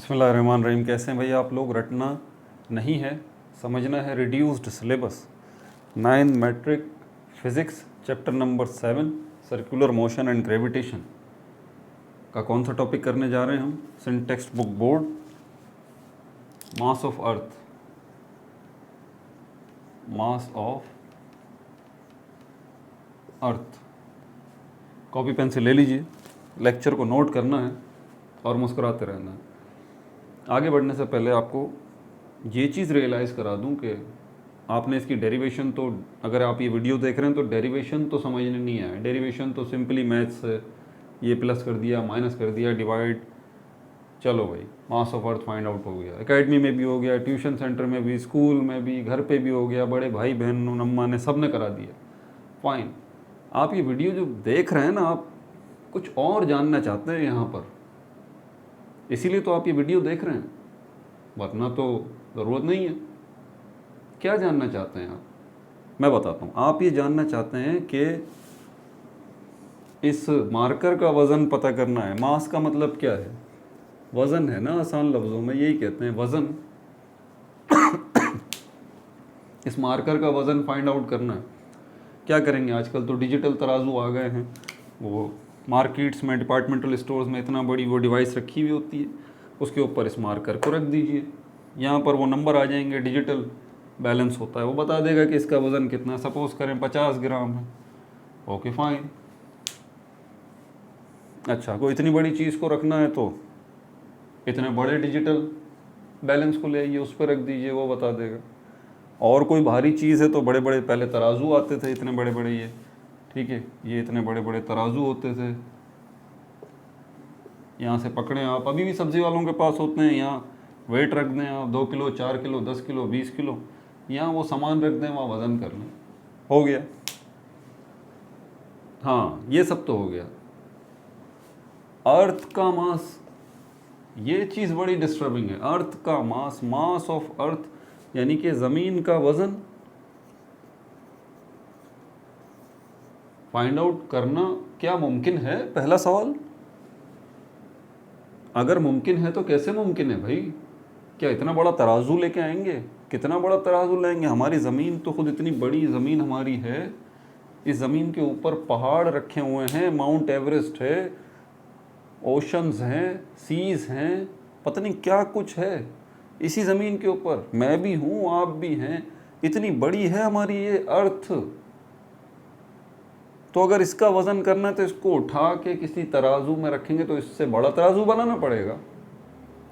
बिस्मिल्लाहिर्रहमानिर्रहीम। कैसे हैं भाई आप लोग? रटना नहीं है, समझना है। Reduced syllabus 9 matric physics chapter number 7 circular motion and gravitation का कौन सा टॉपिक करने जा रहे हैं हम? In textbook board mass of earth, mass of earth. Copy pen से ले लीजिए, लेक्चर को नोट करना है और मुस्कुराते रहना है। आगे बढ़ने से पहले आपको ये चीज़ रियलाइज़ करा दूं कि आपने इसकी डेरिवेशन तो, अगर आप ये वीडियो देख रहे हैं तो डेरिवेशन तो समझने नहीं आया। डेरिवेशन तो सिंपली मैथ्स है, ये प्लस कर दिया, माइनस कर दिया, डिवाइड, चलो भाई मास ऑफ अर्थ फाइंड आउट हो गया। एकेडमी में भी हो गया, ट्यूशन सेंटर में भी, स्कूल में भी, घर पे भी हो गया, बड़े भाई बहन अम्मा ने सब ने करा दिया। फाइन। आप ये वीडियो जो देख रहे हैं ना, आप कुछ और जानना चाहते हैं यहाँ पर, इसीलिए तो आप ये वीडियो देख रहे हैं, वरना तो ज़रूरत नहीं है। क्या जानना चाहते हैं आप? मैं बताता हूँ। आप ये जानना चाहते हैं कि इस मार्कर का वज़न पता करना है। मास का मतलब क्या है? वज़न है ना, आसान लफ्ज़ों में यही कहते हैं, वज़न। इस मार्कर का वज़न फाइंड आउट करना है। क्या करेंगे? आजकल तो डिजिटल तराजू आ गए हैं, वो मार्केट्स में, डिपार्टमेंटल स्टोर्स में इतना बड़ी वो डिवाइस रखी हुई होती है, उसके ऊपर इस मार्कर को रख दीजिए, यहाँ पर वो नंबर आ जाएंगे, डिजिटल बैलेंस होता है, वो बता देगा कि इसका वज़न कितना है। सपोज़ करें 50 ग्राम है, ओके फाइन। अच्छा, कोई इतनी बड़ी चीज़ को रखना है तो इतने बड़े डिजिटल बैलेंस को ले आइए, उस पर रख दीजिए, वो बता देगा। और कोई भारी चीज़ है तो बड़े बड़े पहले तराजू आते थे, इतने बड़े बड़े, ये ठीक है, ये इतने बड़े बड़े तराजू होते थे, यहाँ से पकड़ें आप, अभी भी सब्ज़ी वालों के पास होते हैं, यहाँ वेट रख दें आप, 2 किलो, 4 किलो, 10 किलो, 20 किलो, यहाँ वो सामान रख दें, वहाँ वज़न कर लें, हो गया। हाँ, ये सब तो हो गया। अर्थ का मास, ये चीज़ बड़ी डिस्टर्बिंग है। अर्थ का मास, मास ऑफ अर्थ, यानी कि ज़मीन का वज़न फाइंड आउट करना क्या मुमकिन है? पहला सवाल। अगर मुमकिन है तो कैसे मुमकिन है भाई? क्या इतना बड़ा तराजू लेके आएंगे? कितना बड़ा तराजू लाएंगे? हमारी ज़मीन तो खुद इतनी बड़ी ज़मीन हमारी है, इस ज़मीन के ऊपर पहाड़ रखे हुए हैं, माउंट एवरेस्ट है, ओशंस हैं, सीज़ हैं, पता नहीं क्या कुछ है इसी ज़मीन के ऊपर। मैं भी हूँ, आप भी हैं, इतनी बड़ी है हमारी ये अर्थ। तो अगर इसका वज़न करना है तो इसको उठा के किसी तराजू में रखेंगे तो इससे बड़ा तराजू बनाना पड़ेगा।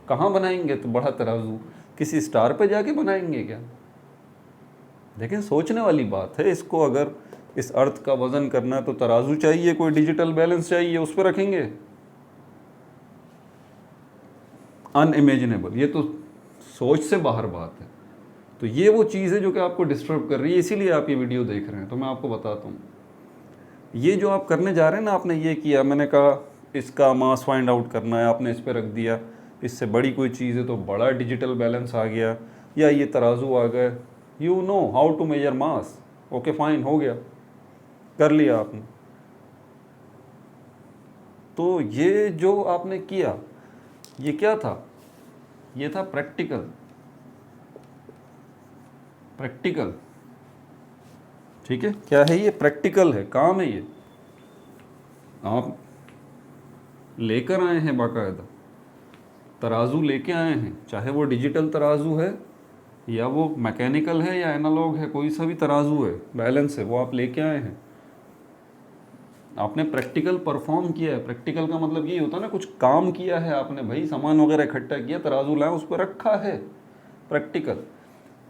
कहाँ बनाएंगे तो बड़ा तराजू? किसी स्टार पे जाके बनाएंगे क्या? लेकिन सोचने वाली बात है। इसको अगर इस अर्थ का वज़न करना है तो तराजू चाहिए, कोई डिजिटल बैलेंस चाहिए, उस पर रखेंगे। अनइमेजिनेबल, ये तो सोच से बाहर बात है। तो ये वो चीज़ है जो कि आपको डिस्टर्ब कर रही है, इसीलिए आप ये वीडियो देख रहे हैं। तो मैं आपको बताता हूँ, ये जो आप करने जा रहे हैं ना, आपने ये किया, मैंने कहा इसका मास फाइंड आउट करना है, आपने इस पर रख दिया, इससे बड़ी कोई चीज़ है तो बड़ा डिजिटल बैलेंस आ गया, या ये तराजू आ गए। You know how to measure mass, okay fine, हो गया, कर लिया आपने। तो ये जो आपने किया, ये क्या था? ये था प्रैक्टिकल। प्रैक्टिकल, ठीक है, क्या है ये? प्रैक्टिकल है, काम है ये। आप लेकर आए हैं, बाकायदा तराजू लेके आए हैं, चाहे वो डिजिटल तराजू है या वो मैकेनिकल है या एनालॉग है, कोई सा भी तराजू है, बैलेंस है, वो आप लेके आए हैं। आपने प्रैक्टिकल परफॉर्म किया है। प्रैक्टिकल का मतलब ये होता है ना, कुछ काम किया है आपने, भाई सामान वगैरह इकट्ठा किया, तराजू लाए, उस पर रखा है। प्रैक्टिकल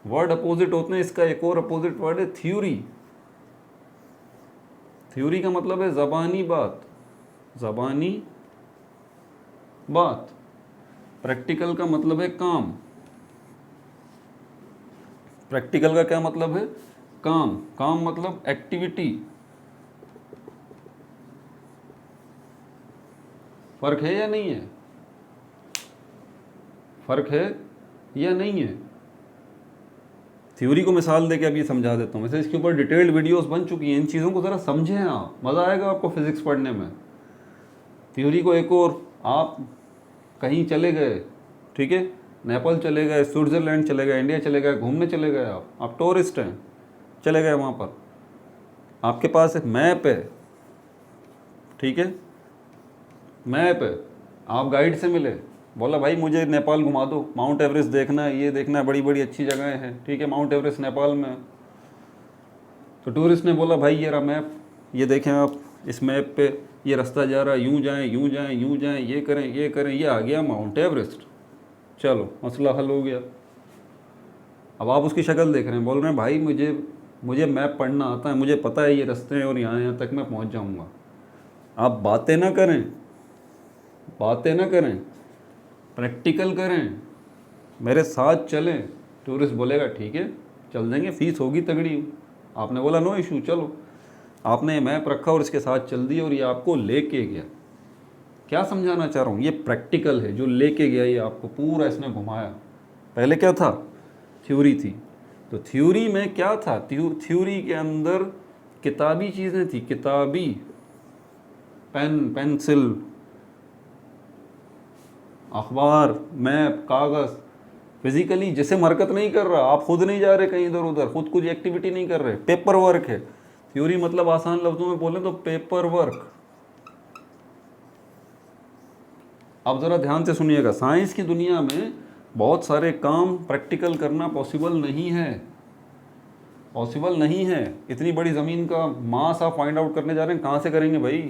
वर्ड अपोजिट होते हैं, इसका एक और अपोजिट वर्ड है थ्योरी। थ्योरी का मतलब है ज़बानी बात, ज़बानी बात। प्रैक्टिकल का मतलब है काम। प्रैक्टिकल का क्या मतलब है? काम। काम मतलब एक्टिविटी। फर्क है या नहीं है? फर्क है या नहीं है? थ्योरी को मिसाल देके अब ये समझा देता हूँ। वैसे इसके ऊपर डिटेल्ड वीडियोस बन चुकी हैं, इन चीज़ों को ज़रा समझें आप, मज़ा आएगा आपको फिज़िक्स पढ़ने में। थ्योरी को एक और, आप कहीं चले गए, ठीक है, नेपाल चले गए, स्विट्ज़रलैंड चले गए, इंडिया चले गए, घूमने चले गए, आप टूरिस्ट हैं, चले गए वहाँ पर, आपके पास एक मैप है, ठीक है, मैप है, आप गाइड से मिले, बोला भाई मुझे नेपाल घुमा दो, माउंट एवरेस्ट देखना है, ये देखना है, बड़ी बड़ी अच्छी जगहें हैं, ठीक है, माउंट एवरेस्ट नेपाल में है। तो टूरिस्ट ने बोला भाई ये रहा मैप, ये देखें आप, इस मैप पे ये रास्ता जा रहा है, यूँ जाएँ यूँ जाएँ यूँ जाएँ, ये करें ये करें, ये आ गया माउंट एवरेस्ट, चलो मसला हल हो गया। अब आप उसकी शक्ल देख रहे हैं, बोल रहे हैं भाई मुझे मैप पढ़ना आता है, मुझे पता है ये रास्ते हैं और यहाँ तक मैं पहुँच जाऊँगा। आप बातें ना करें, बातें ना करें, प्रैक्टिकल करें, मेरे साथ चलें। टूरिस्ट बोलेगा ठीक है चल देंगे, फीस होगी तगड़ी। आपने बोला नो इशू, चलो, आपने मैप रखा और इसके साथ चल दिया और ये आपको लेके गया। क्या समझाना चाह रहा हूँ, ये प्रैक्टिकल है, जो लेके गया ये आपको पूरा इसने घुमाया। पहले क्या था, थ्योरी थी, तो थ्योरी में क्या था, थ्योरी के अंदर किताबी चीज़ें थी, किताबी, पेन पेंसिल, अखबार, मैप, कागज़, फिजिकली जिसम हरकत नहीं कर रहा, आप खुद नहीं जा रहे कहीं इधर उधर, खुद कुछ एक्टिविटी नहीं कर रहे, पेपर वर्क है। थ्योरी मतलब आसान लफ्ज़ों में बोलें तो पेपर वर्क। अब ज़रा ध्यान से सुनिएगा, साइंस की दुनिया में बहुत सारे काम प्रैक्टिकल करना पॉसिबल नहीं है, पॉसिबल नहीं है। इतनी बड़ी ज़मीन का मास आप फाइंड आउट करने जा रहे हैं, कहाँ से करेंगे भाई?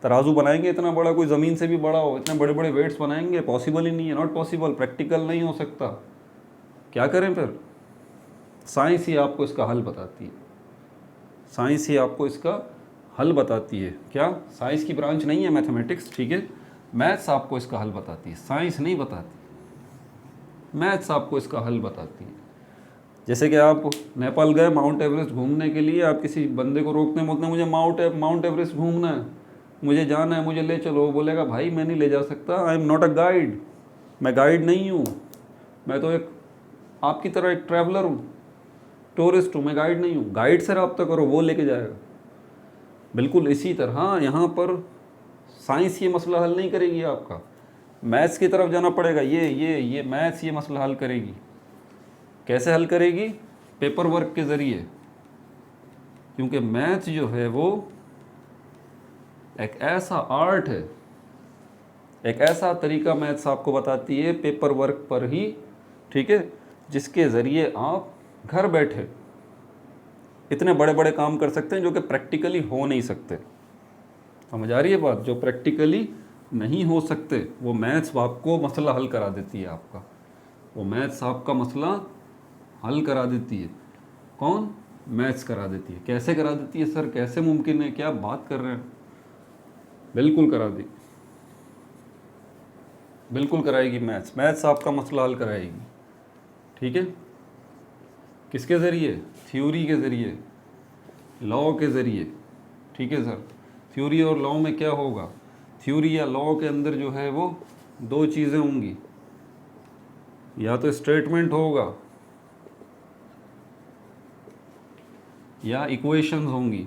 तराजू बनाएंगे इतना बड़ा, कोई ज़मीन से भी बड़ा हो, इतने बड़े बड़े वेट्स बनाएंगे? पॉसिबल ही नहीं है, नॉट पॉसिबल, प्रैक्टिकल नहीं हो सकता। क्या करें फिर? साइंस ही आपको इसका हल बताती है, साइंस ही आपको इसका हल बताती है। क्या साइंस की ब्रांच नहीं है मैथमेटिक्स, ठीक है, मैथ्स आपको इसका हल बताती है, साइंस नहीं बताती, मैथ्स आपको इसका हल बताती है। जैसे कि आप नेपाल गए माउंट एवरेस्ट घूमने के लिए, आप किसी बंदे को रोकते हैं, बोलते हैं मुझे माउंट एवरेस्ट घूमना है, मुझे जाना है, मुझे ले चलो। वो बोलेगा भाई मैं नहीं ले जा सकता, I am not a guide, मैं गाइड नहीं हूँ, मैं तो एक आपकी तरह एक ट्रैवलर हूँ, टूरिस्ट हूँ, मैं गाइड नहीं हूँ। गाइड से रब्ता करो, वो लेके जाएगा। बिल्कुल इसी तरह यहाँ पर साइंस ये मसला हल नहीं करेगी आपका, मैथ्स की तरफ जाना पड़ेगा। ये मैथ्स ये मसला हल करेगी। कैसे हल करेगी? पेपर वर्क के ज़रिए, क्योंकि मैथ्स जो है वो एक ऐसा आर्ट है, एक ऐसा तरीका मैथ्स आपको बताती है पेपर वर्क पर ही, ठीक है, जिसके ज़रिए आप घर बैठे इतने बड़े बड़े काम कर सकते हैं जो कि प्रैक्टिकली हो नहीं सकते। समझ आ रही है बात? जो प्रैक्टिकली नहीं हो सकते वो मैथ्स आपको मसला हल करा देती है आपका, वो मैथ्स आपका मसला हल करा देती है। कौन? मैथ्स करा देती है। कैसे करा देती है सर, कैसे मुमकिन है, क्या बात कर रहे हैं? बिल्कुल करा दी, बिल्कुल कराएगी मैथ्स, मैथ्स आपका मसला हल कराएगी, ठीक है। किसके ज़रिए? थ्योरी के ज़रिए, लॉ के ज़रिए, ठीक है सर। थ्योरी और लॉ में क्या होगा? थ्योरी या लॉ के अंदर जो है वो दो चीज़ें होंगी, या तो स्टेटमेंट होगा या इक्वेशंस होंगी।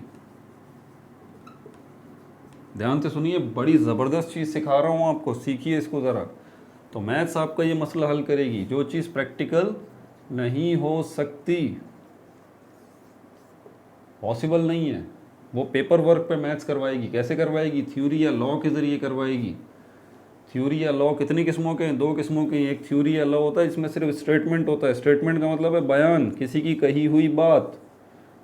ध्यान से सुनिए, बड़ी ज़बरदस्त चीज़ सिखा रहा हूँ आपको, सीखिए इसको ज़रा। तो मैथ्स आपका ये मसला हल करेगी, जो चीज़ प्रैक्टिकल नहीं हो सकती, पॉसिबल नहीं है, वो पेपर वर्क पे मैथ्स करवाएगी। कैसे करवाएगी? थ्योरी या लॉ के ज़रिए करवाएगी। थ्योरी या लॉ कितनी किस्मों के हैं? दो किस्मों के हैं। एक थ्योरी या लॉ होता है इसमें सिर्फ स्टेटमेंट होता है। स्टेटमेंट का मतलब है बयान, किसी की कही हुई बात,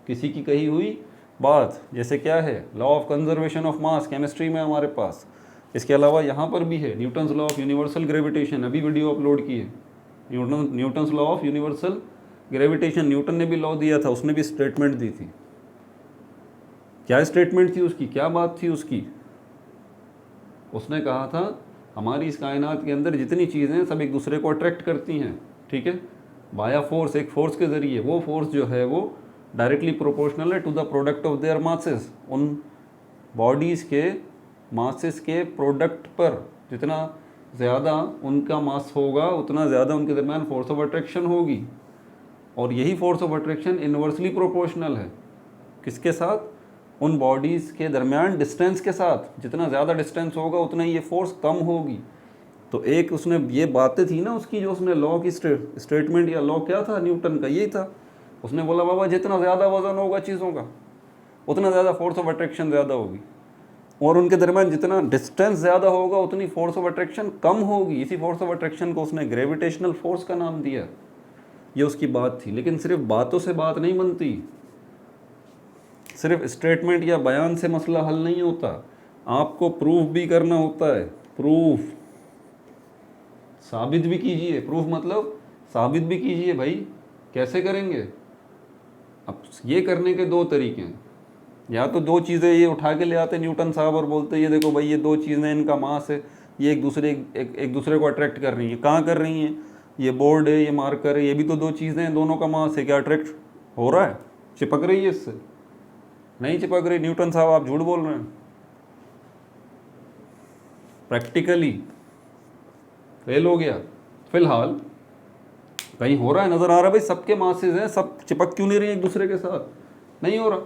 किसी की कही हुई बात। जैसे क्या है? Law of conservation of mass, chemistry में हमारे पास। इसके अलावा यहाँ पर भी है Newton's law of universal gravitation, अभी वीडियो अपलोड की है, Newton's law of universal gravitation. Newton ने भी लॉ दिया था, उसने भी स्टेटमेंट दी थी। क्या स्टेटमेंट थी उसकी, क्या बात थी उसकी? उसने कहा था हमारी इस कायनात के अंदर जितनी चीज़ें हैं सब एक दूसरे को अट्रैक्ट करती हैं, ठीक है, बाया फोर्स, एक फोर्स के ज़रिए। वो फोर्स जो है वो डायरेक्टली प्रोपोर्शनल है to the product of their masses. उन बॉडीज़ के मासेस के प्रोडक्ट पर जितना ज़्यादा उनका मास होगा उतना ज़्यादा उनके दरमियान फोर्स ऑफ अट्रैक्शन होगी। और यही force of attraction inversely proportional है किसके साथ? उन बॉडीज़ के दरमियान डिस्टेंस के साथ। जितना ज़्यादा डिस्टेंस होगा उतना ही ये फोर्स कम होगी। तो एक उसने ये बातें थी ना उसकी, जो उसने लॉ की स्टेटमेंट या लॉ क्या था न्यूटन का, यही था। उसने बोला बाबा जितना ज़्यादा वजन होगा चीज़ों का उतना ज़्यादा फोर्स ऑफ अट्रैक्शन ज़्यादा होगी, और उनके दरमियान जितना डिस्टेंस ज़्यादा होगा उतनी फोर्स ऑफ अट्रैक्शन कम होगी। इसी फोर्स ऑफ अट्रैक्शन को उसने ग्रेविटेशनल फोर्स का नाम दिया। ये उसकी बात थी। लेकिन सिर्फ बातों से बात नहीं बनती, सिर्फ स्टेटमेंट या बयान से मसला हल नहीं होता, आपको प्रूफ भी करना होता है। प्रूफ, साबित भी कीजिए। प्रूफ मतलब साबित भी कीजिए भाई। कैसे करेंगे? अब ये करने के दो तरीके हैं। या तो दो चीज़ें ये उठा के ले आते न्यूटन साहब और बोलते ये देखो भाई ये दो चीज़ें, इनका मास है, ये एक दूसरे को अट्रैक्ट कर रही हैं। कहाँ कर रही हैं? ये बोर्ड है, ये मार्कर है, ये भी तो दो चीज़ें हैं, दोनों का मास है, क्या अट्रैक्ट हो रहा है? चिपक रही है इससे? नहीं चिपक रही। न्यूटन साहब आप झूठ बोल रहे हैं। प्रैक्टिकली फेल हो गया। फिलहाल कहीं हो रहा है, नज़र आ रहा है भाई सबके मासेज हैं, सब चिपक क्यों नहीं रही एक दूसरे के साथ? नहीं हो रहा।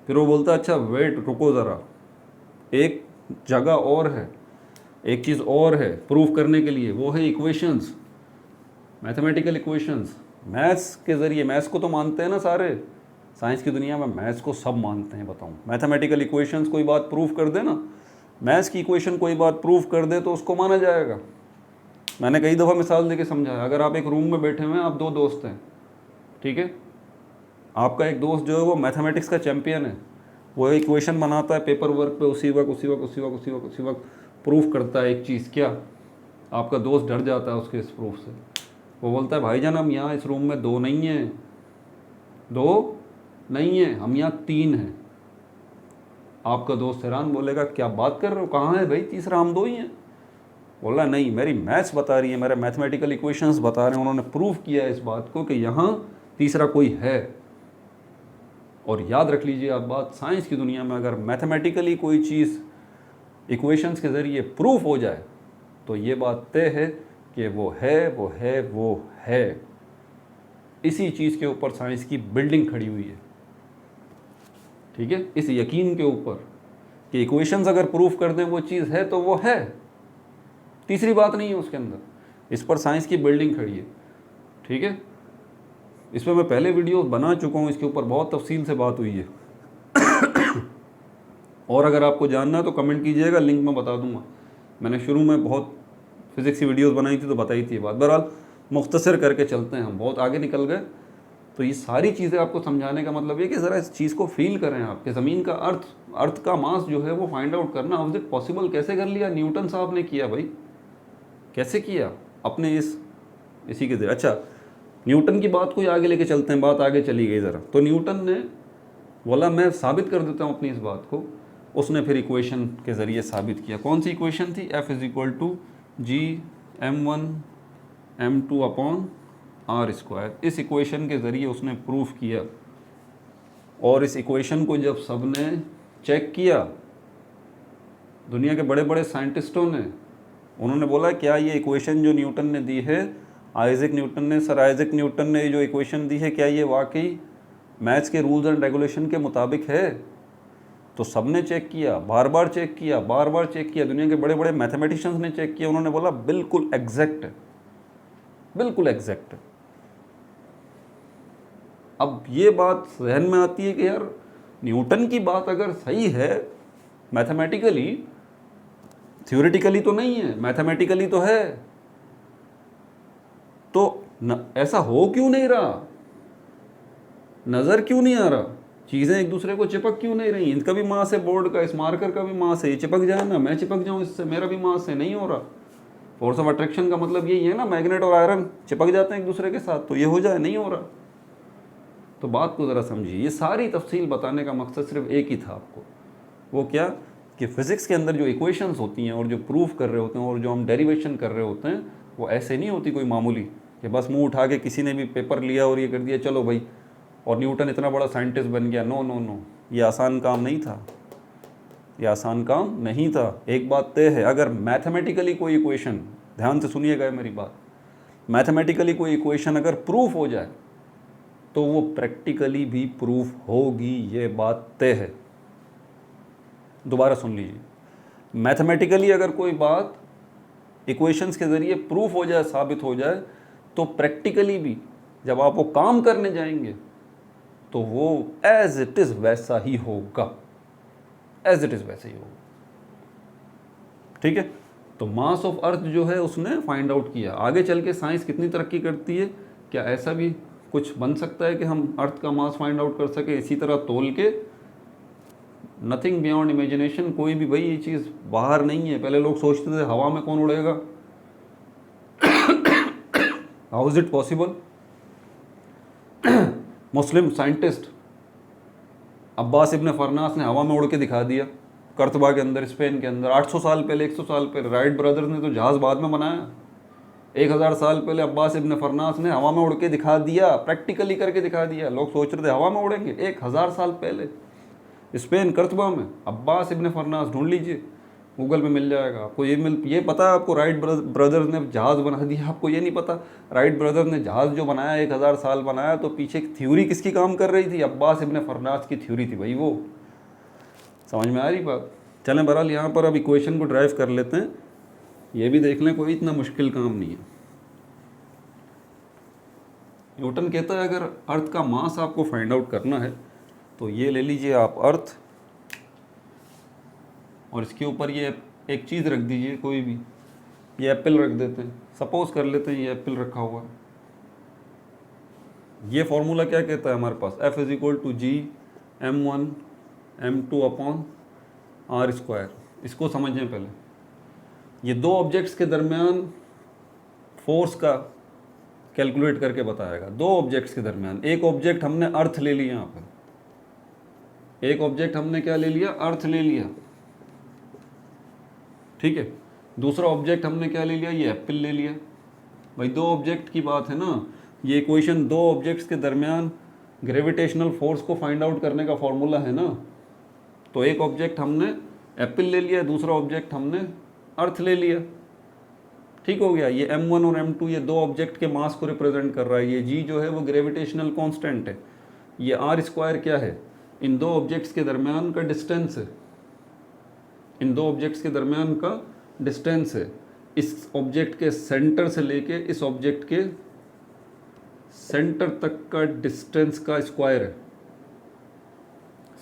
फिर वो बोलता अच्छा वेट, रुको ज़रा, एक जगह और है, एक चीज़ और है प्रूफ करने के लिए, वो है इक्वेशंस, मैथमेटिकल इक्वेशंस। मैथ्स के ज़रिए, मैथ्स को तो मानते हैं ना सारे, साइंस की दुनिया में मैथ्स को सब मानते हैं। बताऊँ, मैथमेटिकल इक्वेशंस कोई बात प्रूफ कर दे ना, मैथ्स की इक्वेशन कोई बात प्रूफ कर दे तो उसको माना जाएगा। मैंने कई दफ़ा मिसाल देके समझाया। अगर आप एक रूम में बैठे हुए हैं, आप दो दोस्त हैं, ठीक है, आपका एक दोस्त जो है वो मैथमेटिक्स का चैम्पियन है, वो इक्वेशन बनाता है पेपर वर्क पे, उसी वक्त प्रूफ करता है एक चीज़। क्या? आपका दोस्त डर जाता है उसके इस प्रूफ से। वो बोलता है भाईजान हम यहाँ इस रूम में दो नहीं हैं, हम यहाँ तीन हैं। आपका दोस्त हैरान, बोलेगा क्या बात कर रहे हो, कहाँ है भाई तीसरा, हम दो ही हैं। बोला नहीं, मेरी मैथ्स बता रही है, मेरे मैथमेटिकल इक्वेशंस बता रहे हैं, उन्होंने प्रूफ किया है इस बात को कि यहाँ तीसरा कोई है। और याद रख लीजिए आप बात, साइंस की दुनिया में अगर मैथमेटिकली कोई चीज़ इक्वेशंस के ज़रिए प्रूफ हो जाए तो ये बात तय है कि वो है। इसी चीज़ के ऊपर साइंस की बिल्डिंग खड़ी हुई है, ठीक है, इस यकीन के ऊपर कि इक्वेशंस अगर प्रूफ कर दें वो चीज़ है तो वो है, तीसरी बात नहीं है उसके अंदर। इस पर साइंस की बिल्डिंग खड़ी है, ठीक है। इस पर मैं पहले वीडियो बना चुका हूँ, इसके ऊपर बहुत तफसील से बात हुई है। और अगर आपको जानना है तो कमेंट कीजिएगा, लिंक मैं बता दूंगा। मैंने शुरू में बहुत फिज़िक्स की वीडियोस बनाई थी तो बताई थी ये बात। बहरहाल मुख्तसर करके चलते हैं, हम बहुत आगे निकल गए। तो ये सारी चीज़ें आपको समझाने का मतलब ये कि ज़रा इस चीज़ को फील करें आप, कि ज़मीन का अर्थ का मास जो है वो फाइंड आउट करना। हाउ इज इट पॉसिबल, कैसे कर लिया? न्यूटन साहब ने किया भाई, कैसे किया अपने इसी के ज़रिए। अच्छा, न्यूटन की बात को आगे लेके चलते हैं, बात आगे चली गई ज़रा। तो न्यूटन ने बोला मैं साबित कर देता हूँ अपनी इस बात को। उसने फिर इक्वेशन के ज़रिए साबित किया। कौन सी इक्वेशन थी? F = G m1m2/r²। इस इक्वेशन के ज़रिए उसने प्रूफ किया। और इस इक्वेशन को जब सब ने चेक किया, दुनिया के बड़े बड़े साइंटिस्टों ने, उन्होंने बोला क्या ये इक्वेशन जो न्यूटन ने दी है, सर आइजैक न्यूटन ने जो इक्वेशन दी है, क्या ये वाकई मैथ्स के रूल्स एंड रेगुलेशन के मुताबिक है? तो सब ने चेक किया, बार बार चेक किया, दुनिया के बड़े बड़े मैथमेटिशियंस ने चेक किया। उन्होंने बोला बिल्कुल एग्जैक्ट है, बिल्कुल एग्जैक्ट है। अब ये बात जहन में आती है कि यार न्यूटन की बात अगर सही है मैथमेटिकली, थ्योरेटिकली तो नहीं है, मैथमेटिकली तो है, तो ऐसा हो क्यों नहीं रहा? नज़र क्यों नहीं आ रहा? चीज़ें एक दूसरे को चिपक क्यों नहीं रही? इनका भी मास है, बोर्ड का, इस मार्कर का भी मास है, ये चिपक जाए ना, मैं चिपक जाऊँ इससे, मेरा भी मास है, नहीं हो रहा। फोर्स ऑफ अट्रैक्शन का मतलब यही है ना, मैग्नेट और आयरन चिपक जाते हैं एक दूसरे के साथ, तो ये हो जाए, नहीं हो रहा। तो बात को ज़रा समझिए। ये सारी तफसील बताने का मकसद सिर्फ एक ही था आपको, वो क्या कि फ़िज़िक्स के अंदर जो इक्वेशंस होती हैं और जो प्रूफ कर रहे होते हैं और जो हम डेरिवेशन कर रहे होते हैं, वो ऐसे नहीं होती कोई मामूली कि बस मुंह उठा के किसी ने भी पेपर लिया और ये कर दिया चलो भाई और न्यूटन इतना बड़ा साइंटिस्ट बन गया। नो नो नो, ये आसान काम नहीं था, ये आसान काम नहीं था। एक बात तय है, अगर मैथमेटिकली कोई इक्वेशन, ध्यान से सुनिएगा मेरी बात, मैथमेटिकली कोई इक्वेशन अगर प्रूफ हो जाए तो वो प्रैक्टिकली भी प्रूफ होगी, ये बात तय है। दोबारा सुन लीजिए, मैथमेटिकली अगर कोई बात इक्वेशंस के ज़रिए प्रूफ हो जाए, साबित हो जाए, तो प्रैक्टिकली भी जब आप वो काम करने जाएंगे तो वो एज इट इज़ वैसा ही होगा, एज इट इज़ वैसा ही होगा। ठीक है, तो मास ऑफ अर्थ जो है उसने फाइंड आउट किया। आगे चल के साइंस कितनी तरक्की करती है, क्या ऐसा भी कुछ बन सकता है कि हम अर्थ का मास फाइंड आउट कर सके इसी तरह तोल के? Nothing beyond imagination. कोई भी भाई ये चीज़ बाहर नहीं है। पहले लोग सोचते थे हवा में कौन उड़ेगा, how is it possible? Muslim scientist Abbas Ibn Firnas ने हवा में उड़ के दिखा दिया, कर्तबा के अंदर, स्पेन के अंदर। 800 साल पहले, 100 साल पहले राइट ब्रदर्स ने तो जहाज़ बाद में बनाया। 1000 साल पहले अब्बास इब्न फरनास ने हवा में उड़ के दिखा दिया, प्रैक्टिकली करके दिखा दिया। लोग सोच रहे थे हवा में उड़ेंगे। 1000 साल पहले स्पेन कर्तबा में अब्बास इब्न फरनास, ढूंढ लीजिए, गूगल पे मिल जाएगा आपको। ये पता है आपको राइट ब्रदर्स ने जहाज़ बना दिया? आपको ये नहीं पता राइट ब्रदर्स ने जहाज़ जो बनाया 1000 साल बनाया, तो पीछे थ्योरी किसकी काम कर रही थी? अब्बास इब्न फरनास की थ्योरी थी भाई वो। समझ में आ रही बात? चलें बहरहाल यहाँ पर अब इक्वेशन को ड्राइव कर लेते हैं। ये भी देख लें, कोई इतना मुश्किल काम नहीं है। न्यूटन कहता है अगर अर्थ का मास आपको फाइंड आउट करना है तो ये ले लीजिए आप अर्थ, और इसके ऊपर ये एक चीज़ रख दीजिए कोई भी। ये एप्पल रख देते हैं, सपोज कर लेते हैं ये एप्पल रखा हुआ है। ये फॉर्मूला क्या कहता है हमारे पास? F is equal to G m1 m2 upon R square. इसको समझें पहले। ये दो ऑब्जेक्ट्स के दरमियान फोर्स का कैलकुलेट करके बताएगा। दो ऑब्जेक्ट्स के दरमियान, एक ऑब्जेक्ट हमने अर्थ ले लिया यहाँ पर, एक ऑब्जेक्ट हमने क्या ले लिया? अर्थ ले लिया, ठीक है। दूसरा ऑब्जेक्ट हमने क्या ले लिया? ये एप्पल ले लिया। भाई दो ऑब्जेक्ट की बात है ना। ये इक्वेशन दो ऑब्जेक्ट्स के दरमियान ग्रेविटेशनल फोर्स को फाइंड आउट करने का फॉर्मूला है ना। तो एक ऑब्जेक्ट हमने एप्पल ले लिया, दूसरा ऑब्जेक्ट हमने अर्थ ले लिया, ठीक हो गया। ये m1 और m2 ये दो ऑब्जेक्ट के मास को रिप्रेजेंट कर रहा है। ये g जो है वो ग्रेविटेशनल कांस्टेंट है। ये r स्क्वायर क्या है? इन दो ऑब्जेक्ट्स के दरमियान का डिस्टेंस है, इन दो ऑब्जेक्ट्स के दरमियान का डिस्टेंस है। इस ऑब्जेक्ट के सेंटर से लेके इस ऑब्जेक्ट के सेंटर तक का डिस्टेंस का स्क्वायर है।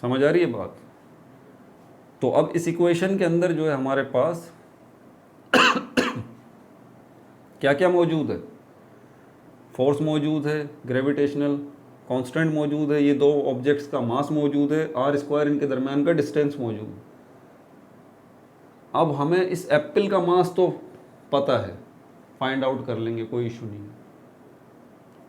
समझ आ रही है बात? तो अब इस इक्वेशन के अंदर जो है हमारे पास क्या क्या मौजूद है? फोर्स मौजूद है, ग्रेविटेशनल कांस्टेंट मौजूद है, ये दो ऑब्जेक्ट्स का मास मौजूद है, आर स्क्वायर इनके दरमियान का डिस्टेंस मौजूद है। अब हमें इस एप्पल का मास तो पता है, फाइंड आउट कर लेंगे, कोई इशू नहीं है।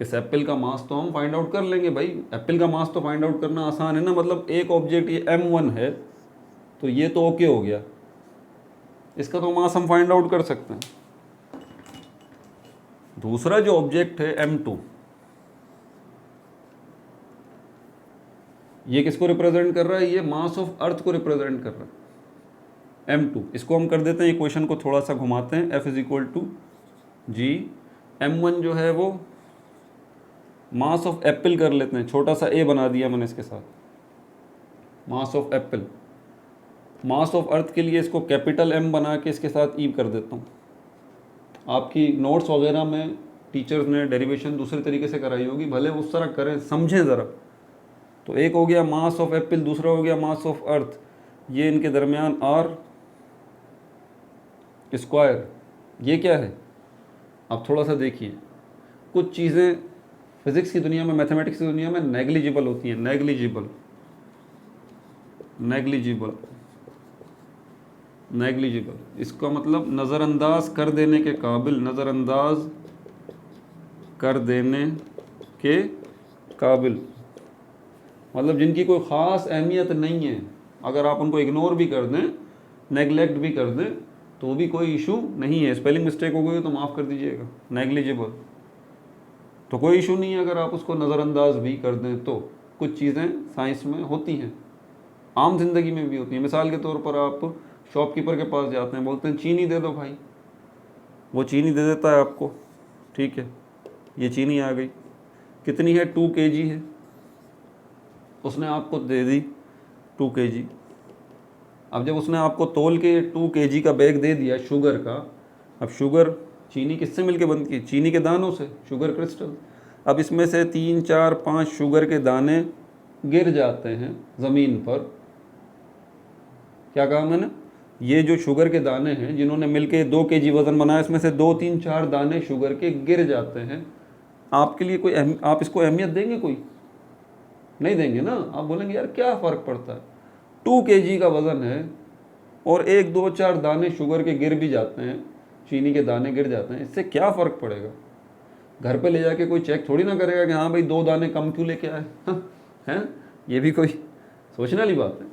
इस एप्पल का मास तो हम फाइंड आउट कर लेंगे भाई। एप्पल का मास तो फाइंड आउट करना आसान है ना। मतलब एक ऑब्जेक्ट ये m1 है तो ये तो ओके हो गया, इसका तो मास हम फाइंड आउट कर सकते हैं। दूसरा जो ऑब्जेक्ट है m2, ये किसको रिप्रेजेंट कर रहा है? ये मास ऑफ अर्थ को रिप्रेजेंट कर रहा है m2। इसको हम कर देते हैं, इक्वेशन को थोड़ा सा घुमाते हैं। F is equal to G, m1 जो है वो मास ऑफ एप्पल कर लेते हैं, छोटा सा a बना दिया मैंने इसके साथ, mass of Apple. Mass of अर्थ के लिए इसको कैपिटल M बना के इसके साथ ई कर देता हूँ। आपकी नोट्स वगैरह में टीचर्स ने डेरिवेशन दूसरे तरीके से कराई होगी, भले उस तरह करें, समझें ज़रा। तो एक हो गया मास ऑफ एप्पल, दूसरा हो गया मास ऑफ अर्थ। ये इनके दरमियान आर स्क्वायर, ये क्या है? आप थोड़ा सा देखिए, कुछ चीज़ें फिज़िक्स की दुनिया में, मैथमेटिक्स की दुनिया में नेग्लिजिबल होती हैं। नेग्लिजिबल, नेग्लिजिबल, नेग्लिजिबल इसका मतलब नज़रअंदाज कर देने के काबिल, नज़रअंदाज कर देने के काबिल, मतलब जिनकी कोई ख़ास अहमियत नहीं है। अगर आप उनको इग्नोर भी कर दें, नेगलेक्ट भी कर दें, तो भी कोई इशू नहीं है। स्पेलिंग मिस्टेक हो गई तो माफ़ कर दीजिएगा। नेग्लिजिबल तो कोई इशू नहीं है अगर आप उसको नज़रअंदाज भी कर दें तो। कुछ चीज़ें साइंस में होती हैं, आम जिंदगी में भी होती हैं। मिसाल के तौर पर आप शॉपकीपर के पास जाते हैं, बोलते हैं चीनी दे दो भाई, वो चीनी दे देता है आपको, ठीक है। ये चीनी आ गई, कितनी है? 2 kg है, उसने आपको दे दी 2 kg। अब जब उसने आपको तोल के 2 kg का बैग दे दिया शुगर का, अब शुगर, चीनी किससे मिलके बनती है? चीनी के दानों से, शुगर क्रिस्टल। अब इसमें से 3, 4, 5 शुगर के दाने गिर जाते हैं ज़मीन पर। क्या कहा मैंने? ये जो शुगर के दाने हैं जिन्होंने मिलके 2 kg वज़न बनाया, इसमें से 2, 3, 4 दाने शुगर के गिर जाते हैं। आपके लिए कोई आप इसको अहमियत देंगे? कोई नहीं देंगे ना। आप बोलेंगे यार क्या फ़र्क पड़ता है, 2 kg का वज़न है और 1, 2, 4 दाने शुगर के गिर भी जाते हैं, चीनी के दाने गिर जाते हैं, इससे क्या फ़र्क पड़ेगा? घर पे ले जाके कोई चेक थोड़ी ना करेगा कि हाँ भाई 2 दाने कम क्यों लेके आए। हैं? ये भी कोई सोचने वाली बात है।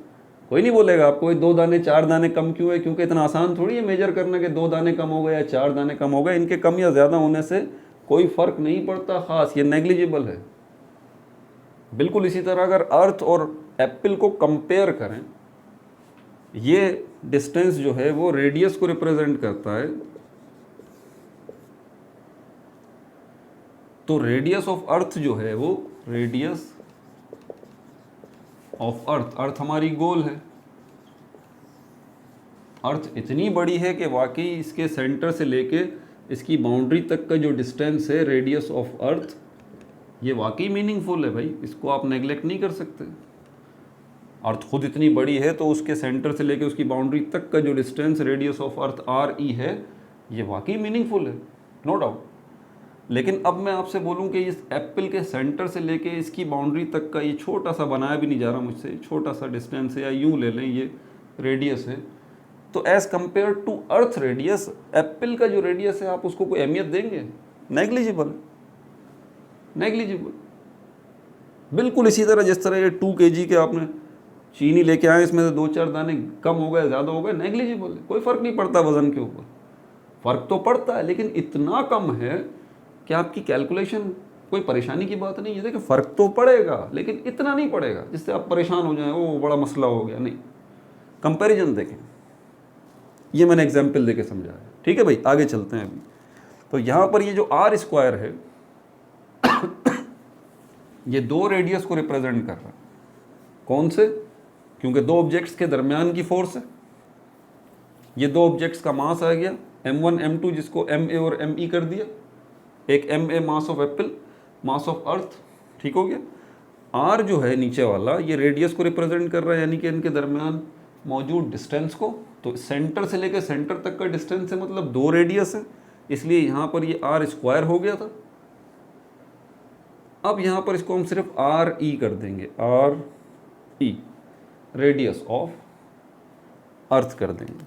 कोई नहीं बोलेगा आपको 2 दाने 4 दाने कम क्यों है, क्योंकि इतना आसान थोड़ी है मेजर करना कि 2 दाने कम हो गए या 4 दाने कम हो गए। इनके कम या ज़्यादा होने से कोई फ़र्क नहीं पड़ता ख़ास, ये नेग्लिजिबल है। बिल्कुल इसी तरह अगर अर्थ और एप्पल को कंपेयर करें, ये डिस्टेंस जो है वो रेडियस को रिप्रेजेंट करता है। तो रेडियस ऑफ अर्थ जो है वो रेडियस ऑफ अर्थ, अर्थ हमारी गोल है, अर्थ इतनी बड़ी है कि वाकई इसके सेंटर से लेके इसकी बाउंड्री तक का जो डिस्टेंस है रेडियस ऑफ अर्थ, ये वाकई मीनिंगफुल है भाई, इसको आप नेगलेक्ट नहीं कर सकते। अर्थ खुद इतनी बड़ी है तो उसके सेंटर से लेके उसकी बाउंड्री तक का जो distance radius of earth RE है, ये वाकई मीनिंगफुल है, नो डाउट। लेकिन अब मैं आपसे बोलूं कि इस एप्पल के सेंटर से लेके इसकी बाउंड्री तक का ये छोटा सा, बनाया भी नहीं जा रहा मुझसे, छोटा सा डिस्टेंस है, या यूँ ले लें ये रेडियस है, तो as compare to earth radius, apple का जो रेडियस है आप उसको कोई अहमियत देंगे? Negligible, negligible. बिल्कुल इसी तरह जिस तरह ये 2 kg के आपने चीनी लेके आए, इसमें से 2, 4 दाने कम हो गए, ज़्यादा हो गए, नेग्लिजिबल है, कोई फ़र्क नहीं पड़ता वज़न के ऊपर। फ़र्क तो पड़ता है लेकिन इतना कम है कि आपकी कैलकुलेशन कोई परेशानी की बात नहीं है। देखिए फ़र्क तो पड़ेगा लेकिन इतना नहीं पड़ेगा जिससे आप परेशान हो जाएं, ओ बड़ा मसला हो गया, नहीं। कंपैरिजन देखें, ये मैंने एग्जाम्पल देके समझाया, ठीक है भाई। आगे चलते हैं अभी। तो यहाँ पर ये जो R² है ये 2 रेडियस को रिप्रेजेंट कर रहा है। कौन से? क्योंकि 2 ऑब्जेक्ट्स के दरमियान की फोर्स है। ये 2 ऑब्जेक्ट्स का मास आ गया m1 m2, जिसको ma और me कर दिया। एक ma mass of Apple, mass of अर्थ, ठीक हो गया। r जो है नीचे वाला, ये रेडियस को रिप्रेजेंट कर रहा है, यानी कि इनके दरमियान मौजूद डिस्टेंस को। तो सेंटर से लेकर सेंटर तक का डिस्टेंस है, मतलब 2 रेडियस है, इसलिए यहाँ पर ये R² हो गया था। अब यहाँ पर इसको हम सिर्फ RE कर देंगे, RE, रेडियस ऑफ अर्थ कर देंगे,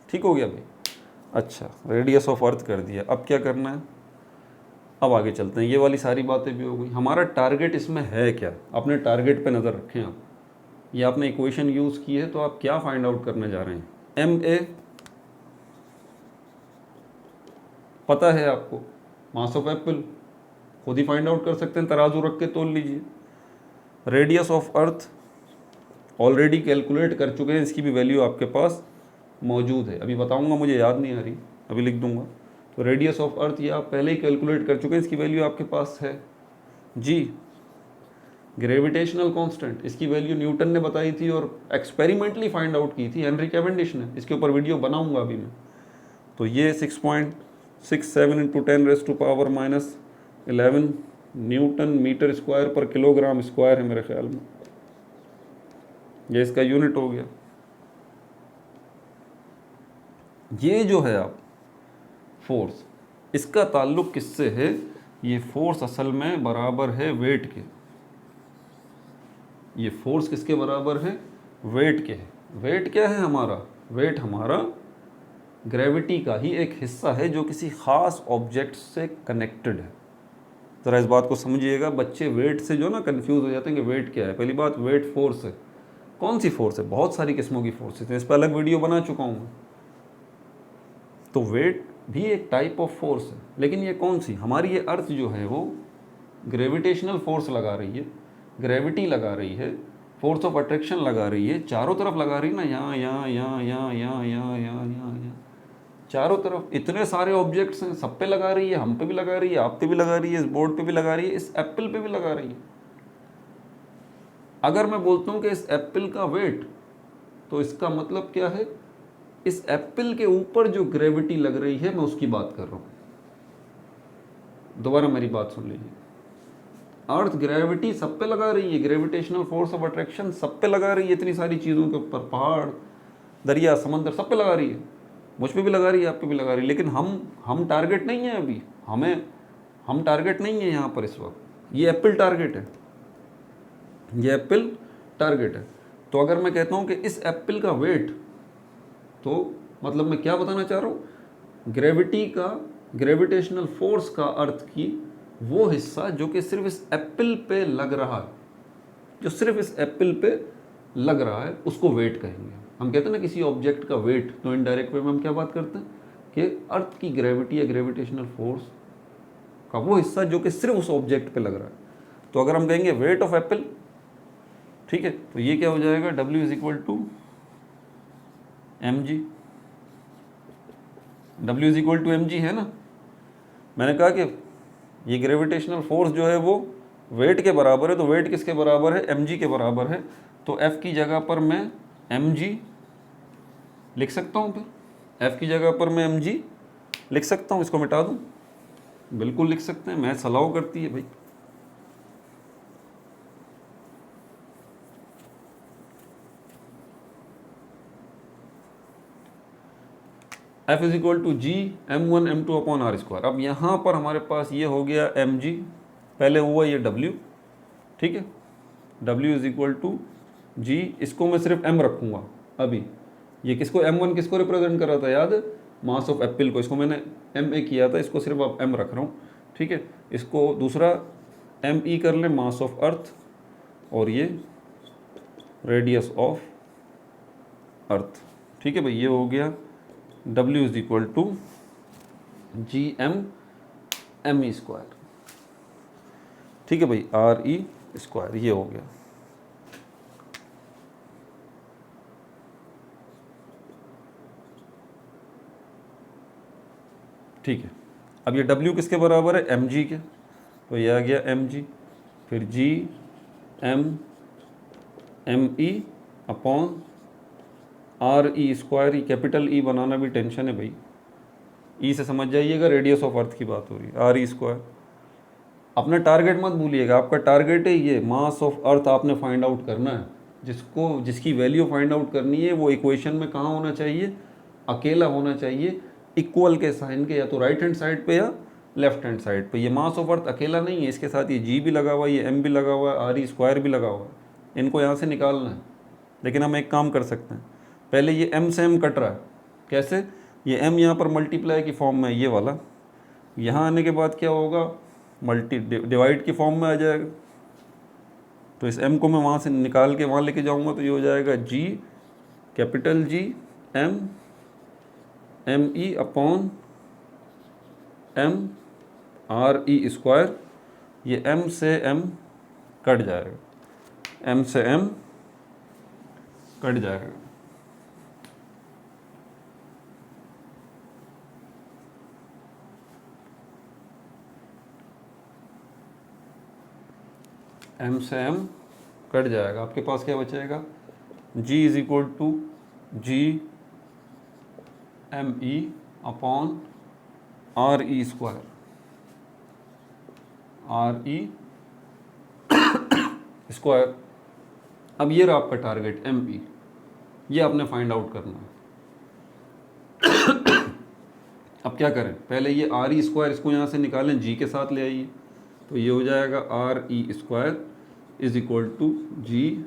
ठीक हो गया भाई। अच्छा, रेडियस ऑफ अर्थ कर दिया, अब क्या करना है? अब आगे चलते हैं। ये वाली सारी बातें भी हो गई। हमारा टारगेट इसमें है क्या? अपने टारगेट पे नज़र रखें आप। ये आपने इक्वेशन यूज़ की है तो आप क्या फाइंड आउट करने जा रहे हैं? ma पता है आपको, मास ऑफ एप्पल खुद ही फाइंड आउट कर सकते हैं, तराजू रख के तोल लीजिए। Radius of earth already calculate कर चुके हैं, इसकी भी वैल्यू आपके पास मौजूद है, अभी बताऊंगा, मुझे याद नहीं आ रही, अभी लिख दूंगा। तो रेडियस ऑफ अर्थ ये आप पहले ही कैलकुलेट कर चुके हैं, इसकी वैल्यू आपके पास है जी। ग्रेविटेशनल कांस्टेंट, इसकी वैल्यू न्यूटन ने बताई थी और एक्सपेरिमेंटली फाइंड आउट की थी हेनरी कैवेंडिश ने, इसके ऊपर वीडियो बनाऊंगा अभी मैं। तो ये 6.67 × 10⁻⁻11 न्यूटन मीटर स्क्वायर पर किलोग्राम स्क्वायर है मेरे ख्याल में, ये इसका यूनिट हो गया। ये जो है आप फोर्स, इसका ताल्लुक किससे है? ये फोर्स असल में बराबर है वेट के। ये फोर्स किसके बराबर है? वेट के है। वेट क्या है हमारा? वेट हमारा ग्रेविटी का ही एक हिस्सा है जो किसी ख़ास ऑब्जेक्ट से कनेक्टेड है। ज़रा इस बात को समझिएगा, बच्चे वेट से जो ना कंफ्यूज हो जाते हैं कि वेट क्या है। पहली बात, वेट फोर्स है। कौन सी फोर्स है? बहुत सारी किस्मों की फोर्सेस हैं, इस पर अलग वीडियो बना चुका हूँ। तो वेट भी एक टाइप ऑफ फोर्स है, लेकिन ये कौन सी? हमारी ये अर्थ जो है वो ग्रेविटेशनल फोर्स लगा रही है, ग्रेविटी लगा रही है, फोर्स ऑफ अट्रैक्शन लगा रही है, चारों तरफ लगा रही है ना, यहाँ यहाँ यहाँ यहाँ यहाँ यहाँ यहाँ यहाँ, चारों तरफ इतने सारे ऑब्जेक्ट्स हैं, सब पे लगा रही है, हम पे भी लगा रही है, आप पे भी लगा रही है, इस बोर्ड पे भी लगा रही है, इस एप्पल पे भी लगा रही है। अगर मैं बोलता हूँ कि इस एप्पल का वेट, तो इसका मतलब क्या है? इस एप्पल के ऊपर जो ग्रेविटी लग रही है मैं उसकी बात कर रहा हूँ। दोबारा मेरी बात सुन लीजिए, अर्थ ग्रेविटी सब पे लगा रही है, ग्रेविटेशनल फोर्स ऑफ अट्रैक्शन सब पे लगा रही है, इतनी सारी चीज़ों के ऊपर, पहाड़, दरिया, समंदर, सब पे लगा रही है, मुझ पे भी लगा रही है, आप पे भी लगा रही है। लेकिन हम टारगेट नहीं है अभी, हम टारगेट नहीं है यहाँ पर इस वक्त। ये एप्पल टारगेट है, ये एप्पल टारगेट है। तो अगर मैं कहता हूँ कि इस एप्पल का वेट, तो मतलब मैं क्या बताना चाह रहा हूँ, ग्रेविटी का, ग्रेविटेशनल फोर्स का अर्थ की वो हिस्सा जो कि सिर्फ इस एप्पल पे लग रहा है, जो सिर्फ इस एप्पल पे लग रहा है, उसको वेट कहेंगे। हम कहते हैं ना किसी ऑब्जेक्ट का वेट, तो इनडायरेक्ट वे में हम क्या बात करते हैं कि अर्थ की ग्रेविटी या ग्रेविटेशनल फोर्स का वो हिस्सा जो कि सिर्फ उस ऑब्जेक्ट पे लग रहा है। तो अगर हम कहेंगे वेट ऑफ एप्पल, ठीक है, तो ये क्या हो जाएगा, W is equal to mg। W is equal to mg है ना। मैंने कहा कि ये ग्रेविटेशनल फोर्स जो है वो वेट के बराबर है, तो वेट किसके बराबर है, mg के बराबर है। तो f की जगह पर मैं mg लिख सकता हूँ, फिर f की जगह पर मैं mg लिख सकता हूँ। इसको मिटा दूँ, बिल्कुल लिख सकते हैं, मैथ्स अलाउ करती है भाई। F is equal to G m1 m2 upon R square. अब यहाँ पर हमारे पास ये हो गया mg, पहले हुआ ये w, ठीक है, W इज इक्वल टू जी, इसको मैं सिर्फ m रखूँगा अभी। ये किसको, m1 किसको रिप्रेजेंट कर रहा था, याद है, मास ऑफ एप्पल को, इसको मैंने ma किया था, इसको सिर्फ अब m रख रहा हूँ, ठीक है। इसको दूसरा me कर लें, मास ऑफ अर्थ, और ये रेडियस ऑफ अर्थ, ठीक है भाई। ये हो गया W is equal to G m e square, ठीक है भाई, RE स्क्वायर, ये हो गया। ठीक है, अब ये W किसके बराबर है, mg के, तो ये आ गया mg, फिर g me upon RE square. Capital E बनाना भी टेंशन है भाई, E से समझ जाइएगा, रेडियस ऑफ अर्थ की बात हो रही है, RE स्क्वायर। अपना टारगेट मत भूलिएगा, आपका टारगेट है ये मास ऑफ अर्थ आपने फाइंड आउट करना है। जिसकी वैल्यू फाइंड आउट करनी है वो इक्वेशन में कहाँ होना चाहिए, अकेला होना चाहिए, इक्वल के साइन के, या तो राइट हैंड साइड पे या लेफ्ट हैंड साइड पे। ये मास ऑफ अर्थ अकेला नहीं है, इसके साथ ये जी भी लगा हुआ है, ये m भी लगा हुआ है, RE स्क्वायर भी लगा हुआ है, इनको यहाँ से निकालना है। लेकिन हम एक काम कर सकते हैं, पहले ये m से m कट रहा है, कैसे, ये m यहाँ पर मल्टीप्लाई की फॉर्म में, ये वाला यहाँ आने के बाद क्या होगा, डिवाइड की फॉर्म में आ जाएगा। तो इस m को मैं वहाँ से निकाल के वहाँ लेके जाऊँगा, तो ये हो जाएगा g, capital G m e upon m RE square. ये m से m कट जाएगा, m से m कट जाएगा। m से m कट जाएगा, आपके पास क्या बचेगा, g is equal to G me upon RE square, RE square. अब ये रहा आपका टारगेट me, ये आपने फाइंड आउट करना है। अब क्या करें, पहले ये RE स्क्वायर, इसको यहाँ से निकालें, g के साथ ले आइए, तो ये हो जाएगा RE square is equal to G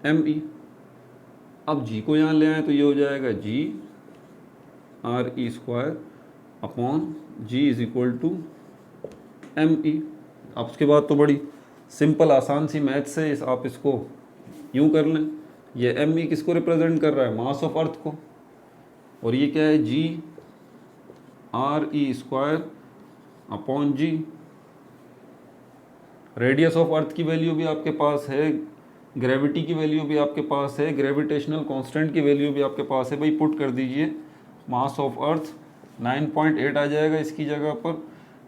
me। अब g को यहाँ ले आए, तो ये हो जाएगा g RE square upon g is equal to me। अब उसके बाद तो बड़ी सिंपल आसान सी मैथ से आप इसको यूँ कर लें, ये me किसको रिप्रेजेंट कर रहा है, मास ऑफ अर्थ को, और ये क्या है, g RE square upon g। Radius of earth की वैल्यू भी आपके पास है, ग्रेविटी की वैल्यू भी आपके पास है, ग्रेविटेशनल कांस्टेंट की वैल्यू भी आपके पास है। भाई पुट कर दीजिए, मास ऑफ अर्थ 9.8 आ जाएगा इसकी जगह पर।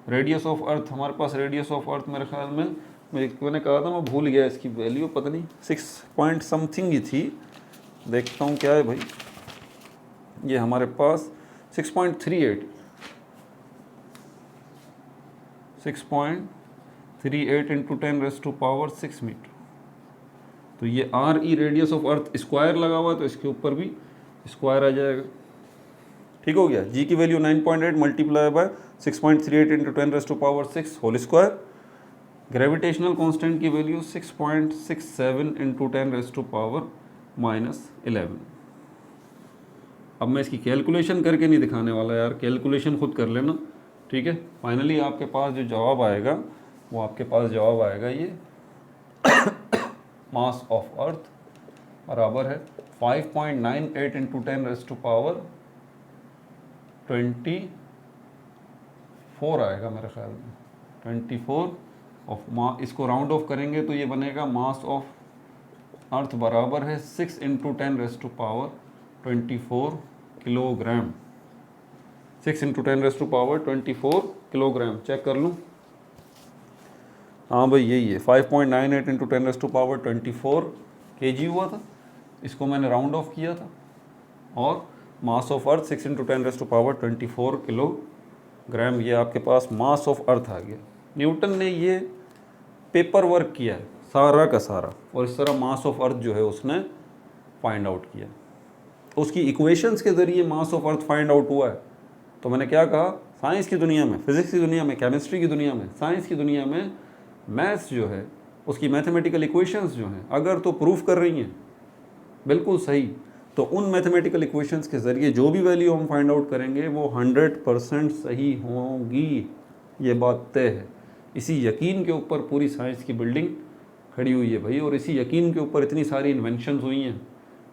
रेडियस ऑफ अर्थ, हमारे पास रेडियस ऑफ अर्थ मेरे ख्याल में, मैंने कहा था, मैं भूल गया इसकी वैल्यू, पता नहीं 6 पॉइंट समथिंग ही थी, देखता हूँ क्या है भाई, ये हमारे पास 6.38 इंटू 10⁻⁶ मीटर। तो ये R E radius of earth square लगा हुआ है, तो इसके ऊपर भी स्क्वायर आ जाएगा। ठीक हो गया। जी की value 9.8 multiply by 6.38 into 10⁻⁶ whole square. Gravitational constant की वैल्यू 6.67 इंटू 10⁻⁻11। अब मैं इसकी कैलकुलेशन करके नहीं दिखाने वाला यार, कैलकुलेशन खुद कर लेना, ठीक है। फाइनली आपके पास जो जवाब आएगा वो आपके पास जवाब आएगा ये मास ऑफ अर्थ बराबर है 5.98 इंटू 10⁻24 आएगा मेरे ख्याल में, 24 ऑफ इसको राउंड ऑफ करेंगे तो ये बनेगा मास ऑफ अर्थ बराबर है 6 into 10⁻24 kilogram. 6 into 10⁻24 kilogram. Check कर लूँ, हाँ भाई यही है, 5.98 इंटू 10⁻24 kg हुआ था, इसको मैंने राउंड ऑफ किया था, और मास ऑफ अर्थ 6 इंटू 10⁻24 किलोग्राम। ये आपके पास मास ऑफ अर्थ आ गया। न्यूटन ने ये पेपर वर्क किया है सारा का सारा, और इस तरह मास ऑफ अर्थ जो है उसने फाइंड आउट किया। उसकी इक्वेशंस के ज़रिए मास ऑफ अर्थ फाइंड आउट हुआ है। तो मैंने क्या कहा, साइंस की दुनिया में, फिज़िक्स की दुनिया में, केमिस्ट्री की दुनिया में, साइंस की दुनिया में मैथ्स जो है उसकी मैथमेटिकल इक्वेशंस जो हैं अगर तो प्रूफ कर रही हैं बिल्कुल सही, तो उन मैथमेटिकल इक्वेशंस के ज़रिए जो भी वैल्यू हम फाइंड आउट करेंगे वो 100% सही होंगी। ये बात तय है। इसी यकीन के ऊपर पूरी साइंस की बिल्डिंग खड़ी हुई है भाई, और इसी यकीन के ऊपर इतनी सारी इन्वेंशंस हुई हैं,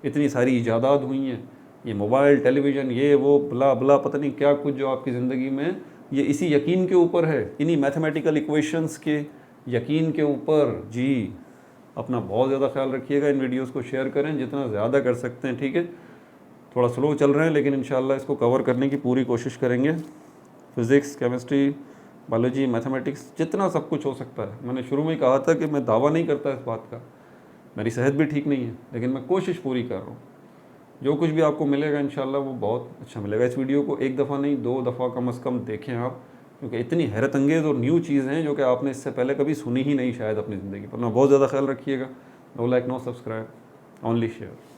इतनी सारी इजादात हुई हैं, ये मोबाइल, टेलीविज़न, ये वो ब्ला ब्ला पता नहीं क्या कुछ जो आपकी ज़िंदगी में, ये इसी यकीन के ऊपर है, इन्हीं मैथमेटिकल इक्वेशंस के यकीन के ऊपर। जी, अपना बहुत ज़्यादा ख्याल रखिएगा, इन वीडियोस को शेयर करें जितना ज़्यादा कर सकते हैं, ठीक है। थोड़ा स्लो चल रहे हैं लेकिन इंशाल्लाह इसको कवर करने की पूरी कोशिश करेंगे। फिज़िक्स, केमिस्ट्री, बायोलॉजी, मैथमेटिक्स, जितना सब कुछ हो सकता है। मैंने शुरू में ही कहा था कि मैं दावा नहीं करता इस बात का, मेरी सेहत भी ठीक नहीं है, लेकिन मैं कोशिश पूरी कर रहा हूँ। जो कुछ भी आपको मिलेगा इंशाल्लाह वो बहुत अच्छा मिलेगा। इस वीडियो को एक दफ़ा नहीं 2 दफ़ा कम से कम देखें आप, क्योंकि इतनी हैरत अंगेज़ और न्यू चीज़ हैं जो कि आपने इससे पहले कभी सुनी ही नहीं शायद अपनी ज़िंदगी पर। ना बहुत ज़्यादा ख्याल रखिएगा। No like, no subscribe, only share.